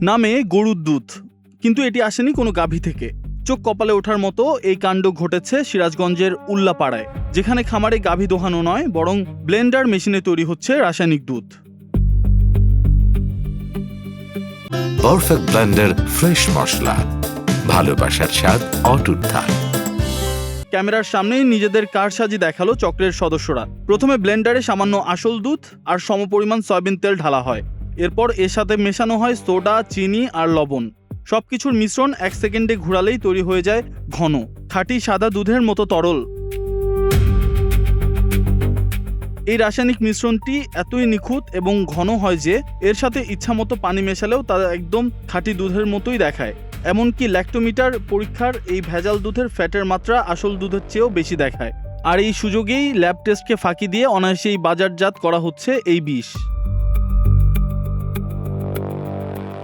নামে গরুর দুধ, কিন্তু এটি আসেনি কোনো গাভী থেকে। চোখ কপালে ওঠার মতো এই কাণ্ড ঘটেছে সিরাজগঞ্জের উল্লাপাড়ায়, যেখানে খামারে গাভী দোহানো নয়, বরং ব্লেন্ডার মেশিনে তৈরি হচ্ছে রাসায়নিক দুধ। পারফেক্ট ব্লেন্ডার ফ্রেশ মশলা, ভালোবাসার স্বাদ অটুট থাক। ক্যামেরার সামনেই নিজেদের কারসাজি দেখালো চক্রের সদস্যরা। প্রথমে ব্লেন্ডারে সামান্য আসল দুধ আর সমপরিমাণ সয়াবিন তেল ঢালা হয়। এরপর এর সাথে মেশানো হয় সোডা, চিনি আর লবণ। সবকিছুর মিশ্রণ 1 সেকেন্ডে ঘোরালেই তৈরি হয়ে যায় ঘন, খাঁটি সাদা দুধের মতো তরল। এই রাসায়নিক মিশ্রণটি এতই নিখুঁত এবং ঘন হয় যে এর সাথে ইচ্ছামতো পানি মেশালেও তা একদম খাঁটি দুধের মতোই দেখায়। এমনকি ল্যাক্টোমিটার পরীক্ষার এই ভেজাল দুধের ফ্যাটের মাত্রা আসল দুধের চেয়েও বেশি দেখায়। আর এই সুযোগেই ল্যাব টেস্টকে ফাঁকি দিয়ে অনায়াসেই বাজারজাত করা হচ্ছে এই বিষ।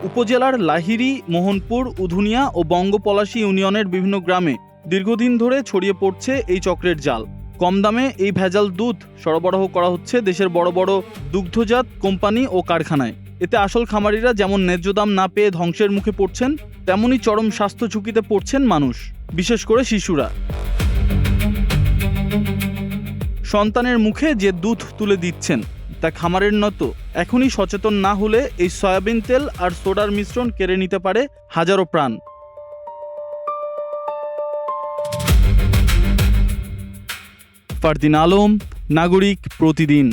উপজেলার লাহিড়ী, মোহনপুর, উধুনিয়া ও বঙ্গপলাশী ইউনিয়নের বিভিন্ন গ্রামে দীর্ঘদিন ধরে ছড়িয়ে পড়ছে এই চক্রের জাল। কম দামে এই ভেজাল দুধ সরবরাহ করা হচ্ছে দেশের বড় বড় দুগ্ধজাত কোম্পানি ও কারখানায়। এতে আসল খামারিরা যেমন ন্যায্য দাম না পেয়ে ধ্বংসের মুখে পড়ছেন, তেমনি চরম স্বাস্থ্য ঝুঁকিতে পড়ছেন মানুষ, বিশেষ করে শিশুরা। সন্তানের মুখে যে দুধ তুলে দিচ্ছেন তা খামারের নত। এখনই সচেতন না হলে এই সয়াবিন তেল আর সোডার মিশ্রণ কেড়ে নিতে পারে হাজারো প্রাণ। ফারদিন আলম, নাগরিক প্রতিদিন।